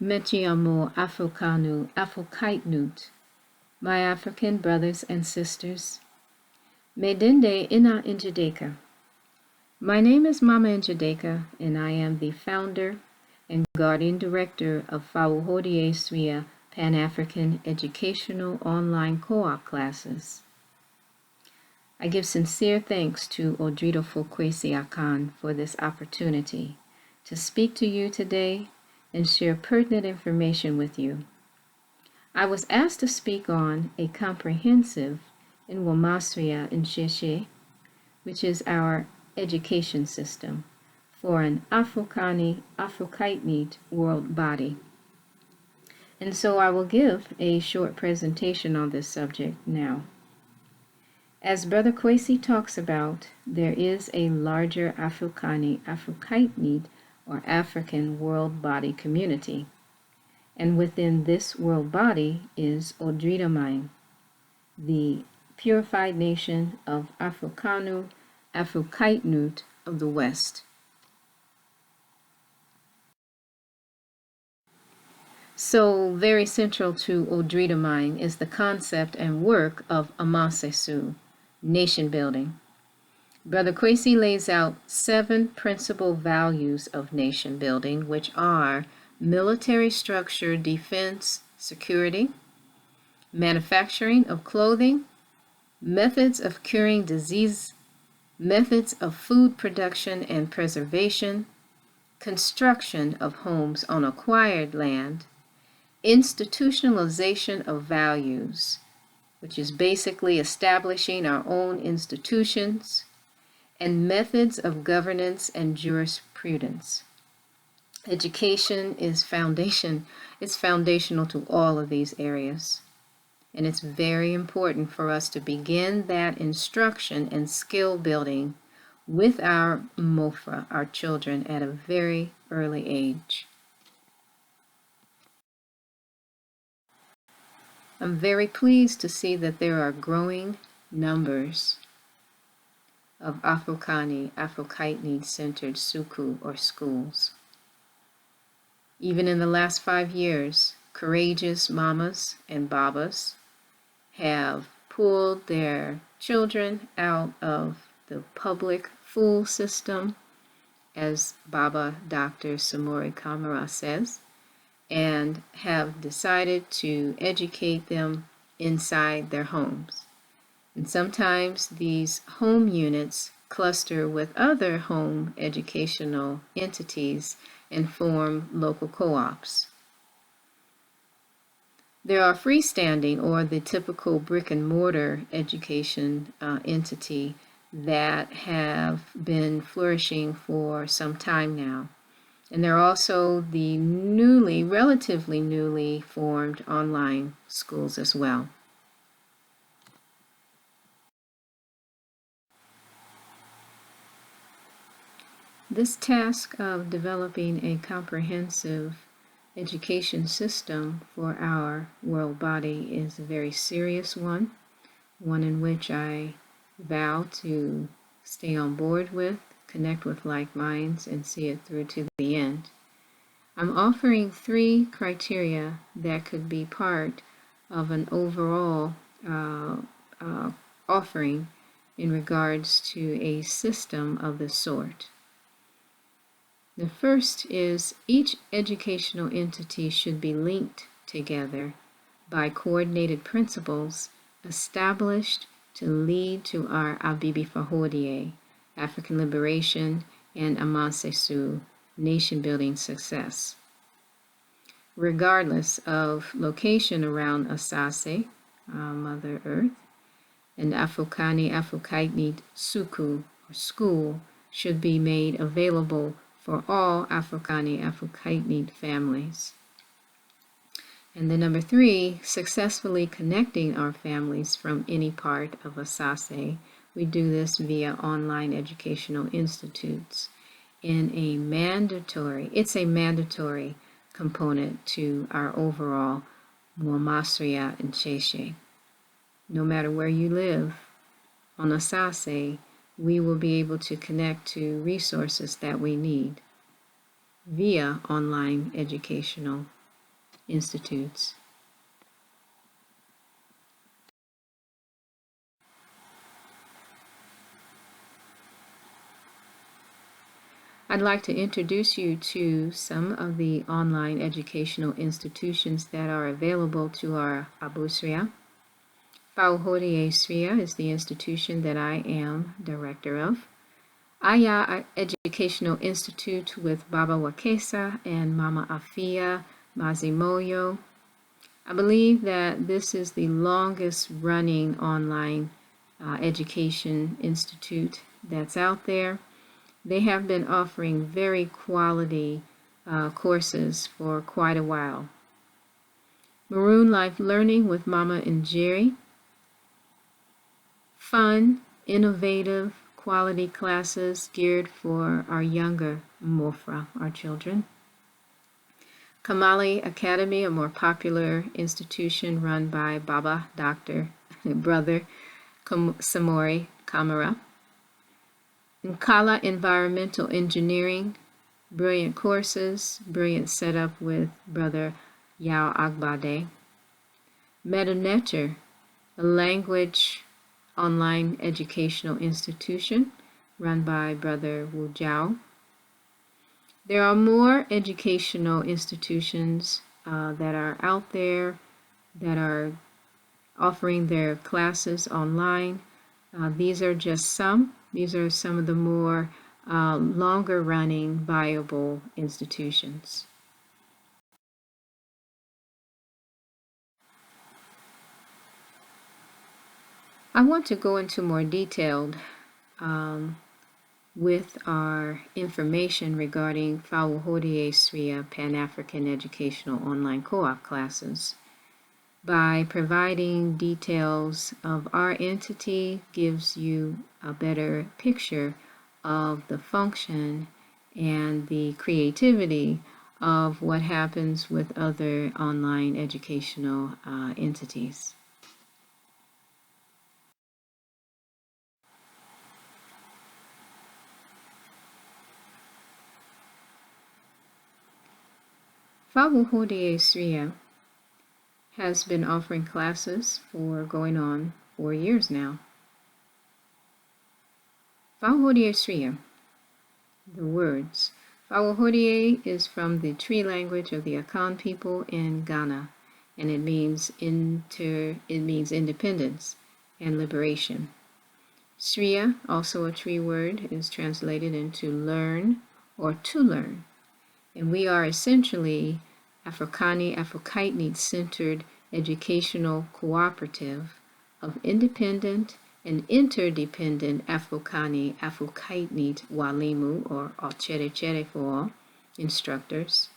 Mechiamo Afrikanu Afrokaitnut, my African brothers and sisters. Medende ina Njideka. My name is Mama Njideka, and I am the founder and guardian director of Fawuhodie Swia Pan-African Educational Online Co-op classes. I give sincere thanks to Odrito Fokwesi Akan for this opportunity to speak to you today and share pertinent information with you. I was asked to speak on a comprehensive in Wamasria Nsheshe, which is our education system, for an Afrokaitnit world body. And so I will give a short presentation on this subject now. As Brother Kwesi talks about, there is a larger Afrokaitnit or African world body community. And within this world body is Odritamine, the purified nation of Afrikanu, Afrokaitnut of the West. So very central to Odritamine is the concept and work of Amasesu, nation building. Brother Kwesi lays out 7 principal values of nation building, which are military structure, defense, security, manufacturing of clothing, methods of curing disease, methods of food production and preservation, construction of homes on acquired land, institutionalization of values, which is basically establishing our own institutions, and methods of governance and jurisprudence. Education is foundational to all of these areas. And it's very important for us to begin that instruction and skill building with our Mofra, our children, at a very early age. I'm very pleased to see that there are growing numbers of Afrokaitnit-centered suku or schools. Even in the last 5 years, courageous mamas and babas have pulled their children out of the public fool system, as Baba Dr. Samori Kamara says, and have decided to educate them inside their homes. And sometimes these home units cluster with other home educational entities and form local co-ops. There are freestanding or the typical brick and mortar education entity that have been flourishing for some time now. And there are also the relatively newly formed online schools as well. This task of developing a comprehensive education system for our world body is a very serious one in which I vow to stay on board with, connect with like minds, and see it through to the end. I'm offering 3 criteria that could be part of an overall offering in regards to a system of this sort. The first is each educational entity should be linked together by coordinated principles established to lead to our Abibi Fahodie, African liberation, and Amasesu, nation-building success. Regardless of location around Asase, Mother Earth, and Afrokaitnit Suku, or school, should be made available for all Afrokaitnit families. And then number 3, successfully connecting our families from any part of Asase. We do this via online educational institutes it's a mandatory component to our overall Wamasria Nsheshe. No matter where you live on Asase, we will be able to connect to resources that we need via online educational institutes. I'd like to introduce you to some of the online educational institutions that are available to our Abusria. Fauhodie Sria is the institution that I am director of. Aya Educational Institute with Baba Wakesa and Mama Afia Mazimoyo. I believe that this is the longest running online education institute that's out there. They have been offering very quality courses for quite a while. Maroon Life Learning with Mama and Jerry. Fun, innovative, quality classes geared for our younger Mofra, our children. Kamali Academy, a more popular institution run by Baba, Brother Samori Kamara. Nkala Environmental Engineering, brilliant courses, brilliant setup with Brother Yao Agbade. Metanetter, a language online educational institution run by Brother Wu Jiao. There are more educational institutions that are out there that are offering their classes online. These are just some. These are some of the more longer running viable institutions. I want to go into more detail with our information regarding Fauhodie Sria Pan-African Educational Online Co-op classes. By providing details of our entity gives you a better picture of the function and the creativity of what happens with other online educational entities. Fauhodie Sria has been offering classes for going on 4 years now. Fauhodie Sria, the words. Fauhodie is from the Tree language of the Akan people in Ghana, and it means independence and liberation. Sria, also a Tree word, is translated into learn or to learn. And we are essentially Afro-Cainite-centered educational cooperative of independent and interdependent Afro-Cainite Walimu, or Ochere for all, instructors,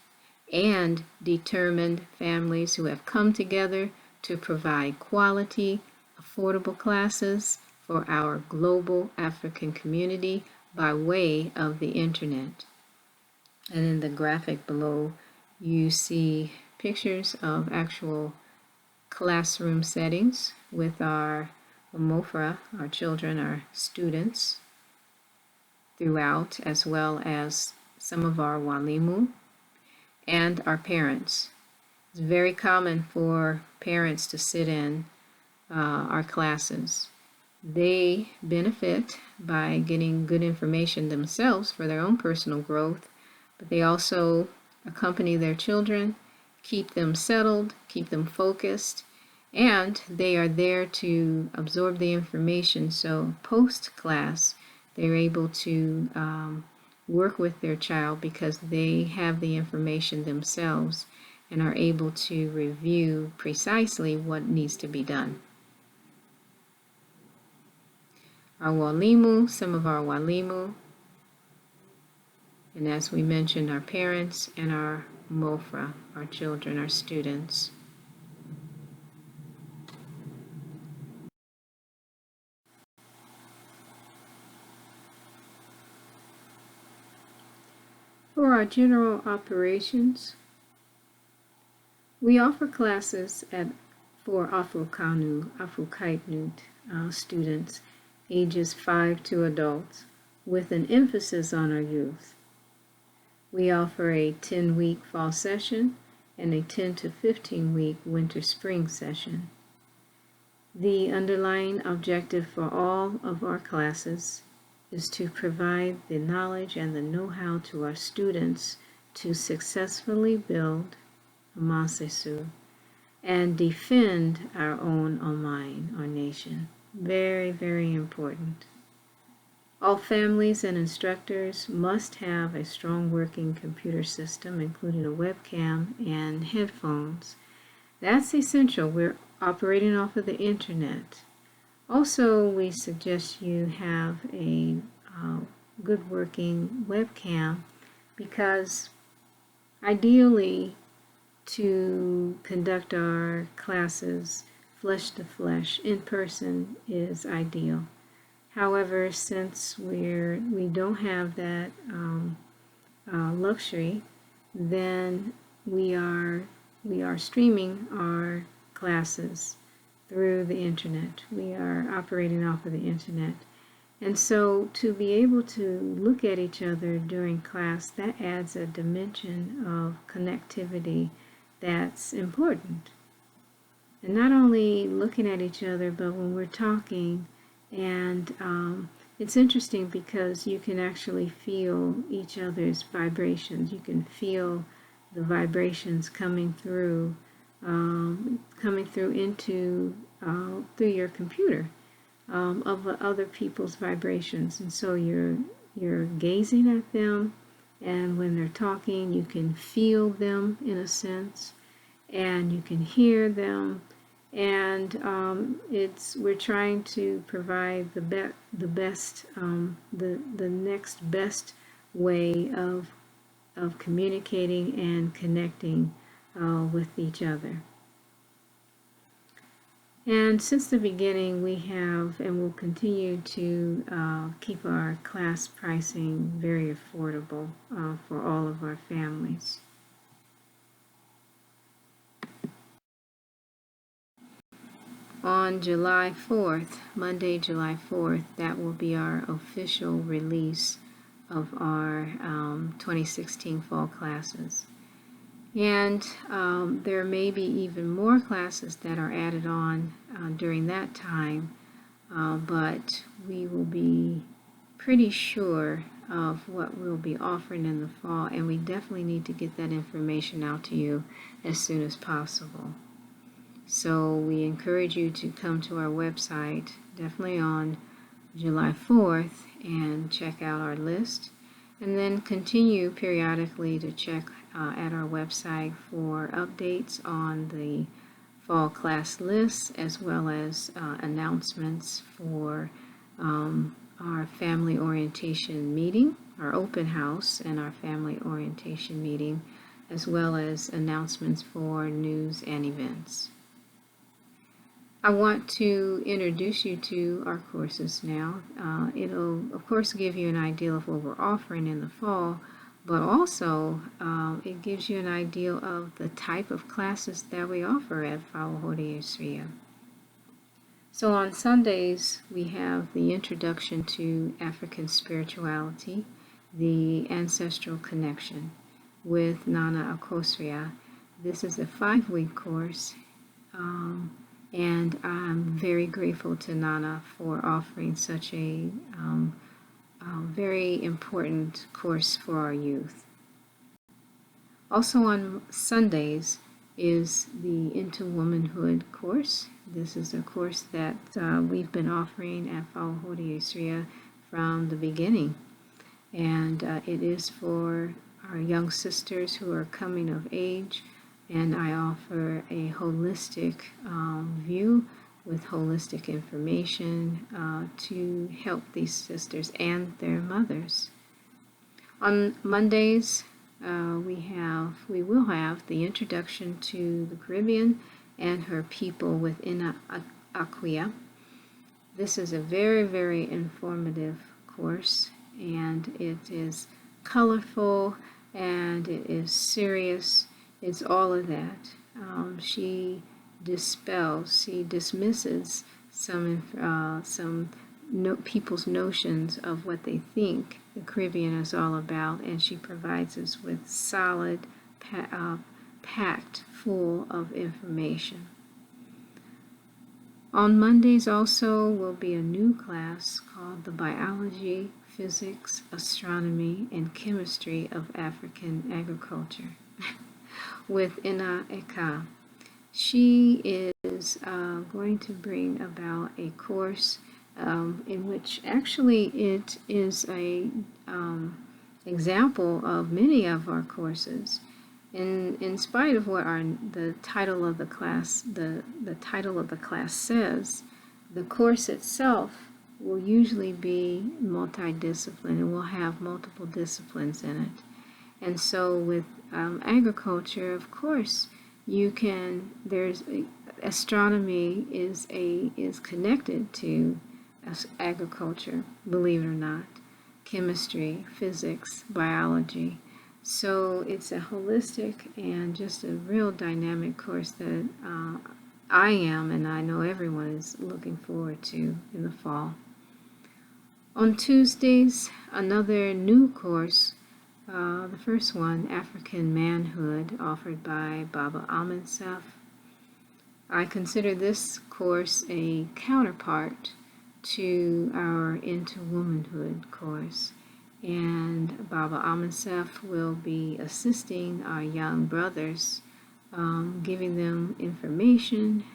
and determined families who have come together to provide quality, affordable classes for our global African community by way of the internet. And in the graphic below, you see pictures of actual classroom settings with our Mofra, our children, our students throughout, as well as some of our Walimu and our parents. It's very common for parents to sit in our classes. They benefit by getting good information themselves for their own personal growth, but they also accompany their children, keep them settled, keep them focused, and they are there to absorb the information. So post-class, they're able to work with their child because they have the information themselves and are able to review precisely what needs to be done. Our Walimu, some of our Walimu, and as we mentioned, our parents and our Mofra, our children, our students. For our general operations, we offer classes for Afro-Cainite students ages 5 to adults with an emphasis on our youth. We offer a 10-week fall session and a 10 to 15 week winter-spring session. The underlying objective for all of our classes is to provide the knowledge and the know-how to our students to successfully build Amasesu and defend our own Omain, our nation. Very, very important. All families and instructors must have a strong working computer system, including a webcam and headphones. That's essential. We're operating off of the internet. Also, we suggest you have a good working webcam because ideally to conduct our classes flesh to flesh in person is ideal. However, since we don't have that luxury, then we are streaming our classes through the internet. We are operating off of the internet. And so to be able to look at each other during class, that adds a dimension of connectivity that's important. And not only looking at each other, but when we're talking, and it's interesting because you can actually feel each other's vibrations. You can feel the vibrations coming through into through your computer of other people's vibrations, and so you're gazing at them, and when they're talking, you can feel them in a sense, and you can hear them, and we're trying to provide the next best way of communicating and connecting with each other. And since the beginning, we have and will continue to keep our class pricing very affordable for all of our families. On July 4th, Monday, July 4th, that will be our official release of our 2016 fall classes. And there may be even more classes that are added on during that time, but we will be pretty sure of what we'll be offering in the fall, and we definitely need to get that information out to you as soon as possible. So we encourage you to come to our website definitely on July 4th and check out our list, and then continue periodically to check at our website for updates on the fall class lists, as well as announcements for our family orientation meeting, our open house, and our family orientation meeting, as well as announcements for news and events. I want to introduce you to our courses now. It'll, of course, give you an idea of what we're offering in the fall, but also it gives you an idea of the type of classes that we offer at Fa'ahori Usria. So on Sundays, we have the Introduction to African Spirituality, the Ancestral Connection with Nana Akosria. This is a 5-week course. And I'm very grateful to Nana for offering such a very important course for our youth. Also on Sundays is the Into Womanhood course. This is a course that we've been offering at Fa'ahori Usria from the beginning. And it is for our young sisters who are coming of age. And I offer a holistic view with holistic information to help these sisters and their mothers. On Mondays, we will have the Introduction to the Caribbean and Her People within Akwa. This is a very, very informative course, and it is colorful and it is serious. It's all of that. She dismisses some people's notions of what they think the Caribbean is all about, and she provides us with solid packed full of information. On Mondays also will be a new class called the Biology, Physics, Astronomy, and Chemistry of African Agriculture with Ina Eka. She is going to bring about a course in which actually it is a example of many of our courses. In spite of what the title of the class says, the course itself will usually be multidisciplinary and will have multiple disciplines in it. And so with agriculture, of course, astronomy is connected to agriculture, believe it or not, chemistry, physics, biology. So it's a holistic and just a real dynamic course that I am, and I know everyone is looking forward to in the fall. On Tuesdays, another new course, the first one, African Manhood, offered by Baba Amenseff. I consider this course a counterpart to our Into Womanhood course. And Baba Amenseff will be assisting our young brothers, giving them information,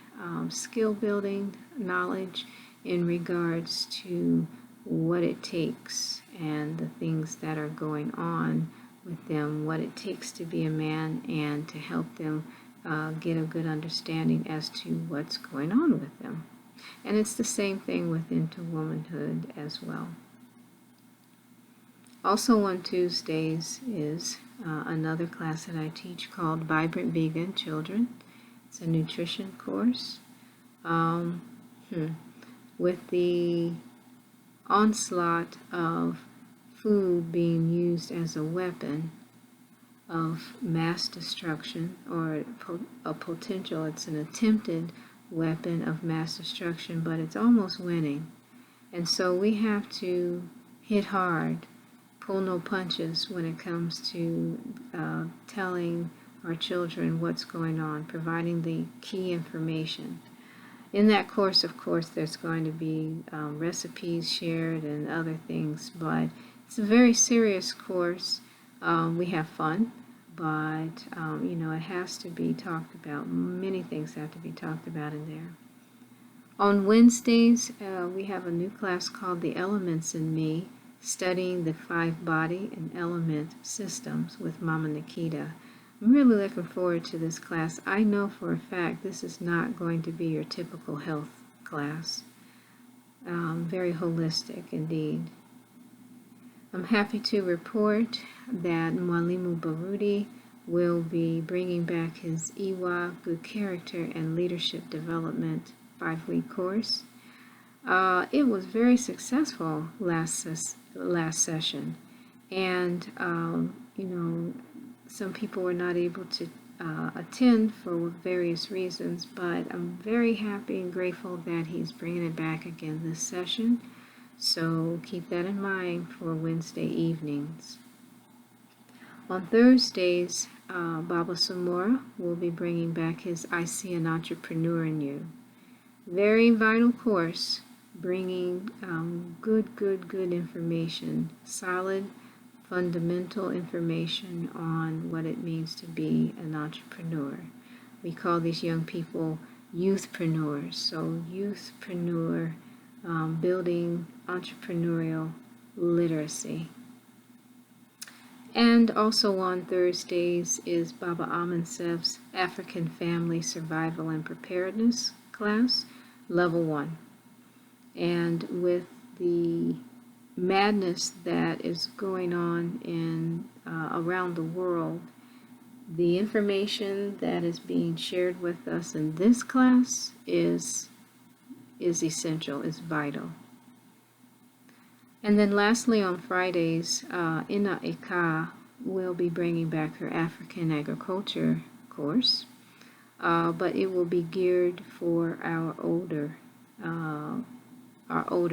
skill building, knowledge in regards to what it takes and the things that are going on with them, what it takes to be a man, and to help them get a good understanding as to what's going on with them. And it's the same thing with Into Womanhood as well. Also on Tuesdays is another class that I teach called Vibrant Vegan Children. It's a nutrition course. With the onslaught of food being used as a weapon of mass destruction, or a potential, it's an attempted weapon of mass destruction, but it's almost winning. And so we have to hit hard, pull no punches when it comes to telling our children what's going on, providing the key information. In that course, of course, there's going to be recipes shared and other things, but it's a very serious course. We have fun, but it has to be talked about. Many things have to be talked about in there. On Wednesdays, we have a new class called The Elements in Me, studying the 5 body and element systems with Mama Nikita. I'm really looking forward to this class. I know for a fact this is not going to be your typical health class. Very holistic indeed. I'm happy to report that Mwalimu Baruti will be bringing back his Iwa Good Character and Leadership Development 5-week course. It was very successful last session, and some people were not able to attend for various reasons, but I'm very happy and grateful that he's bringing it back again this session. So keep that in mind for Wednesday evenings. On Thursdays, Baba Samora will be bringing back his I See an Entrepreneur in You. Very vital course, bringing good information, solid, fundamental information on what it means to be an entrepreneur. We call these young people youthpreneurs. So youthpreneur, building entrepreneurial literacy. And also on Thursdays is Baba Amenseff's African Family Survival and Preparedness class, level 1. And with the madness that is going on in around the world, the information that is being shared with us in this class is essential, is vital. And then lastly, on Fridays, Ina Eka will be bringing back her African Agriculture course, but it will be geared for our older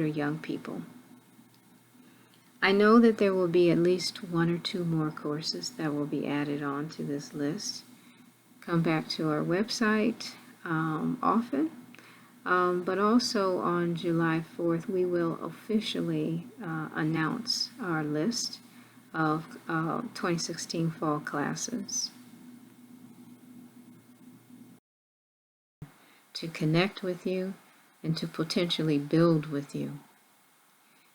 young people. I know that there will be at least 1 or 2 more courses that will be added on to this list. come back to our website often. But also on July 4th, we will officially announce our list of 2016 fall classes. To connect with you and to potentially build with you.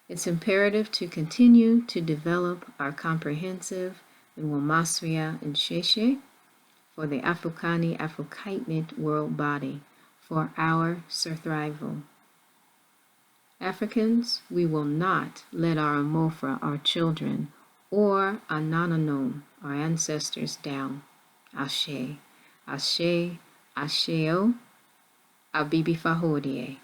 It's imperative to continue to develop our comprehensive Nwamasria Nsheshe for the Afukani Afukaitinit world body for our survival. Africans, we will not let our Amofra, our children, or our Nananom, our ancestors, down. Ashe, Ashe, Asheo, Abibi Fahodie.